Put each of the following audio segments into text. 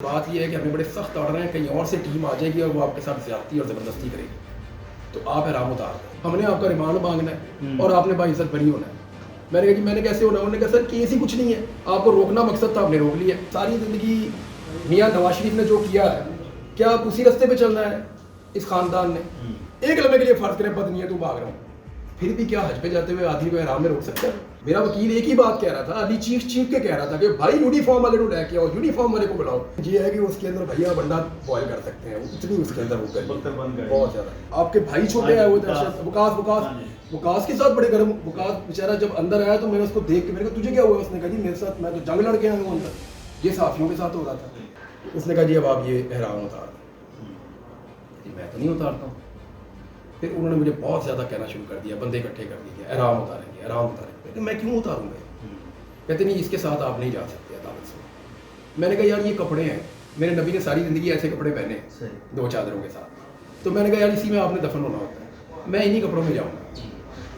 بات یہ ہے کہ ہمیں بڑے سخت آرڈر ہیں، کہیں اور سے ٹیم آ جائے گی اور وہ آپ کے ساتھ زیادتی اور زبردستی کرے گی تو آپ حرام اتار دیں. ہم نے آپ کا ریمانڈ مانگنا ہے اور آپ نے باعزت بری ہونا ہے. میں نے کہا کہ میں نے کیسے ہونا ہے؟ انہوں نے کہا سر کیس ہی کچھ نہیں ہے، آپ کو روکنا مقصد تھا، آپ نے روک لیا. ساری زندگی میاں نواز شریف نے جو کیا ہے کیا آپ اسی رستے پہ چلنا ہے؟ اس خاندان نے ایک لمحے کے لیے فرض کرے بد نیت بھاگ رہا ہوں، پھر بھی کیا حج پہ جاتے ہوئے آدمی کو احرام میں روک سکتا ہے؟ میرا وکیل ایک ہی بات کہہ رہا تھا، علی چیخ کے کہہ رہا تھا کہ بھائی یونیفارم والے کو لے کے آؤ، یونیفارم والے کو بلاؤ. یہ ہے کہ اس کے اندر بھیا بندہ بوائل کر سکتے ہیں، اتنی اس کے اندر بہت زیادہ. آپ کے بھائی چھوٹے ہیں وہ دہشت وکاس کے ساتھ بڑے گرم. وکاس بیچارہ جب اندر آیا تو میں نے اس کو دیکھ کے میں نے کہا تجھے کیا ہوا؟ اس نے کہا جی میرے ساتھ میں تو جنگ لڑ کے آیا ہوں اندر، یہ صحافیوں کے ساتھ ہو رہا تھا. اس نے کہا جی اب آپ یہ احرام اتار دیں. میں تو نہیں اتارتا ہوں. پھر انہوں نے مجھے بہت زیادہ کہنا شروع کر دیا، بندے اکٹھے کر دیے، احرام اتاریں گے احرام اتاریں گے. لیکن میں کیوں اتاروں گا؟ کہتے نہیں اس کے ساتھ آپ نہیں جا سکتے عدالت سے. میں نے کہا یار یہ کپڑے ہیں، میرے نبی نے ساری زندگی ایسے کپڑے پہنے دو چادروں کے ساتھ، تو میں نے کہا یار اسی میں آپ نے دفن ہونا ہوتا ہے، میں انہی کپڑوں میں جاؤں گا.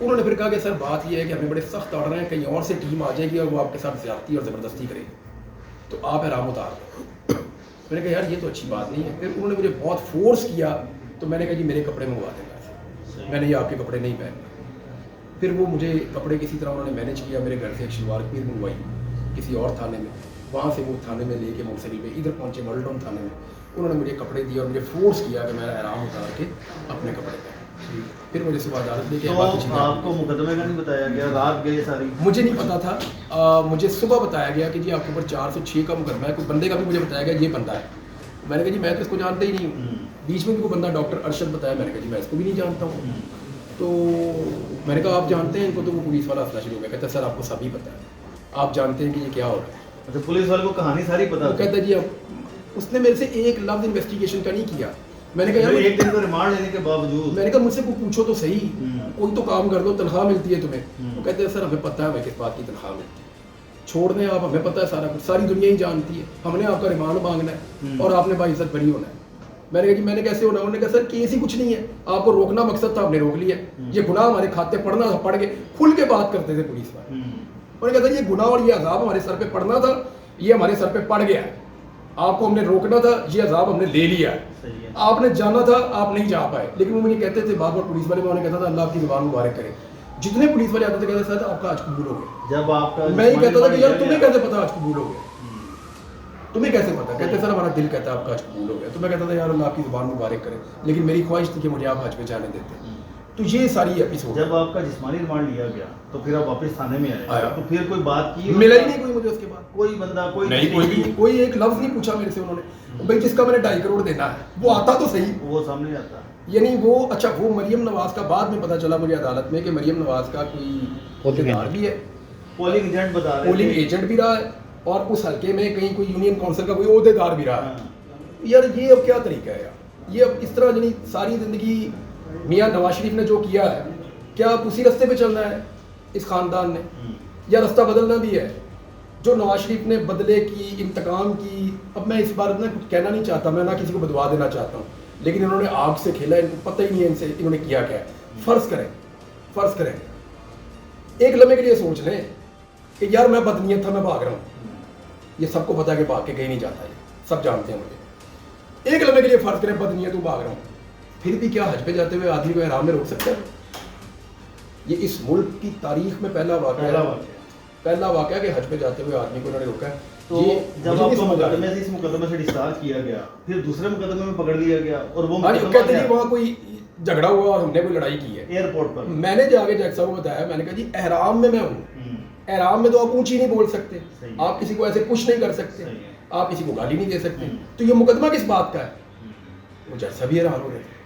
انہوں نے پھر کہا کہ سر بات یہ ہے کہ ہمیں بڑے سخت آرڈر ہیں، کہیں اور سے ٹیم آ جائے گی اور وہ آپ کے ساتھ زیادتی اور زبردستی کرے گی تو آپ احرام اتار دیں. میں نے کہا یار یہ تو اچھی بات نہیں ہے. پھر انہوں نے مجھے بہت فورس کیا تو میں نے کہا جی میرے کپڑے منگوا دیں گھر سے، میں نے یہ آپ کے کپڑے نہیں پہننے. پھر وہ مجھے کپڑے کسی طرح انہوں نے مینیج کیا، میرے گھر سے ایک شلوار قمیض منگوائی کسی اور تھانے میں، وہاں سے وہ تھانے میں لے کے منصری پہ ادھر پہنچے ماڈل ٹاؤن تھانے میں. انہوں نے مجھے کپڑے دیے اور مجھے فورس کیا کہ میں احرام اتار کے اپنے کپڑے پہنوں. پھر مجھے صبح عدالت لے کے آپ کو مقدمے کا نہیں بتایا گیا؟ رات گئے ساری؟ مجھے نہیں پتا تھا. مجھے صبح بتایا گیا کہ جی آپ کے اوپر 406 کا مقدمہ ہے. کوئی بندے کا بھی مجھے بتایا گیا یہ بندہ ہے. میں نے کہا جی میں تو اس کو جانتا ہی نہیں ہوں. بیچ میں بھی کوئی بندہ ڈاکٹر ارشد بتایا، میں نے کہا جی میں اس کو بھی نہیں جانتا ہوں. تو میں نے کہا آپ جانتے ہیں ان کو؟ تو وہ پولیس والا ہنسنا شروع ہو گیا، کہتا ہے سر آپ کو سب ہی پتہ ہے، آپ جانتے ہیں کہ یہ کیا ہو رہا ہے. اچھا پولیس والے کو کہانی ساری پتہ ہے؟ کہتا ہے جی اب اس نے میرے سے ایک لفظ انویسٹیگیشن کا نہیں کیا. میں نے کہا یار ایک دن کا ریمانڈ لینے کے باوجود میں نے کہا مجھ سے کوئی پوچھو تو صحیح، کوئی تو کام کر دو، تنخواہ ملتی ہے تمہیں؟ وہ کہتے ہیں سر ہمیں پتہ ہے ہمیں کس بات کی تنخواہ ملتی ہے، چھوڑ دیں آپ، ہمیں پتہ ہے سارا کچھ، ساری دنیا ہی جانتی ہے. ہم نے آپ کا ریمانڈ مانگنا ہے اور آپ نے باعزت بری ہونا ہے. میں نے کہا کہ میں نے کیسے ہونا ہے؟ انہوں نے کہا سر کیس ہی کچھ نہیں ہے، آپ کو روکنا مقصد تھا، آپ نے روک لیا. یہ گناہ ہمارے کھاتے پڑھنا تھا، پڑھ کے کھل کے بات کرتے تھے پولیس والے. انہوں نے کہا یہ گناہ اور یہ عذاب ہمارے سر پہ پڑنا تھا، یہ ہمارے سر پہ پڑ گیا ہے. آپ کو ہم نے روکنا تھا، یہ عذاب ہم نے لے لیا ہے. آپ نے جانا تھا، آپ نہیں جا پائے. لیکن وہ مجھے کہتے تھے بار بار پولیس والے، میں انہیں کہتا تھا اللہ آپ کی زبان مبارک کرے. جتنے پولیس والے آتے تھے کہتے تھے آپ کا آج قبول ہو گیا. جب آپ کا میں یہ کہتا تھا کہ یار تمہیں کیسے پتا آج قبول ہو گیا؟ تمہیں کیسے پتا؟ کہتے سر ہمارا دل کہتا ہے آپ کا آج قبول ہو گیا. تو میں کہتا تھا یار اللہ آپ کی زبان مبارک کرے، لیکن میری خواہش تھی کہ مجھے آپ حج پہ جانے دیتے. تو یہ ساری ایپیسوڈ جب آپ کا جسمانی ریمانڈ لیا گیا تو پھر آپ واپس تھانے میں آئے تو پھر کوئی بات کی؟ ملا ہی نہیں کوئی مجھے اس کے بعد، کوئی بندہ کوئی نہیں، کوئی ایک لفظ نہیں پوچھا میرے سے. انہوں نے بھائی جس کا میں نے 2.5 کروڑ دینا ہے وہ آتا تو صحیح، وہ سامنے آتا. یعنی وہ اچھا وہ مریم نواز کا بعد میں پتا چلا مجھے عدالت میں کہ مریم نواز کا کوئی عہدیدار بھی ہے، پولنگ ایجنٹ بتا رہے، پولنگ ایجنٹ بھی رہا ہے اور اس حلقے میں کہیں کوئی یونین کونسل کا کوئی عہدیدار بھی رہا ہے. یار یہ اب کیا طریقہ ہے یار؟ یہ اب اس طرح یعنی ساری زندگی میاں نواز شریف نے جو کیا ہے کیا آپ اسی رستے پہ چلنا ہے اس خاندان نے، یا رستہ بدلنا بھی ہے؟ جو نواز شریف نے بدلے کی، انتقام کی، اب میں اس بار میں کچھ کہنا نہیں چاہتا، میں نہ کسی کو بدوا دینا چاہتا ہوں، لیکن انہوں نے آگ سے کھیلا، ان کو پتہ ہی نہیں ہے ان سے انہوں نے کیا کیا ہے. فرض کریں ایک لمحے کے لیے سوچ لیں کہ یار میں بدنیت تھا، میں بھاگ رہا ہوں. یہ سب کو پتا ہے کہ بھاگ کے کہیں نہیں جاتا، یہ سب جانتے ہیں مجھے. ایک لمحے کے لیے فرض کریں بدنیت ہوں، بھاگ رہا ہوں، پھر بھی کیا حج پہ جاتے ہوئے آدمی کو احرام میں روک سکتا ہے؟ یہ اس ملک کی تاریخ میں پہلا واقعہ کہ حج پہ جاتے ہوئے آدمی کو انہوں نے روکا ہے. تو جب آپ کو مقدمے سے اس مقدمے سے ڈسچارج کیا گیا پھر دوسرے مقدمے میں پکڑ لیا گیا اور وہ کہتے ہیں وہاں کوئی جھگڑا ہوا اور ہم نے کوئی لڑائی کی ہے ایئرپورٹ پر. میں نے جا کے جج صاحب کو بتایا، میں نے کہا جی احرام میں ہوں، احرام میں تو آپ اونچی نہیں بول سکتے، آپ کسی کو ایسے پش نہیں کر سکتے، آپ کسی کو گالی نہیں دے سکتے، تو یہ مقدمہ کس بات کا ہے؟ وہ جج صاحب بھی حیران ہو رہے تھے.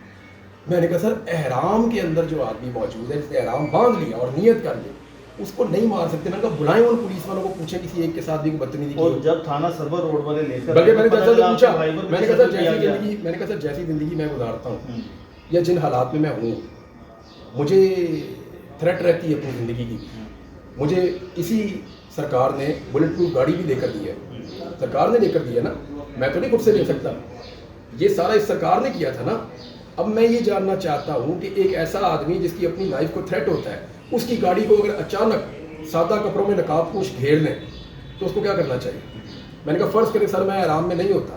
میں نے کہا سر احرام کے اندر جو آدمی موجود ہے جس نے احرام باندھ لیا اور نیت کر لی اس کو نہیں مار سکتے. میں نے کہا بلائیں ان پولیس والوں کو، پوچھیں کسی ایک کے ساتھ بھی کوئی بدتمیزی کی. اور جب تھانہ سرور روڈ والے لے کر بلکہ میں نے جج صاحب سے پوچھا، میں نے کہا سر جیسی زندگی میں گزارتا ہوں یا جن حالات میں ہوں مجھے تھریٹ رہتی ہے اپنی زندگی کی. مجھے اسی سرکار نے بلٹ پروف گاڑی بھی دے کر دی ہے، سرکار نے دے کر دی ہے نا، میں تو نہیں خود سے لے سکتا، یہ سارا اس سرکار نے کیا تھا نا. اب میں یہ جاننا چاہتا ہوں کہ ایک ایسا آدمی جس کی اپنی لائف کو تھریٹ ہوتا ہے، اس کی گاڑی کو اگر اچانک سادہ کپڑوں میں نقاب پوش گھیر لیں تو اس کو کیا کرنا چاہیے؟ میں نے کہا فرض کریں سر میں احرام میں نہیں ہوتا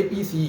APC।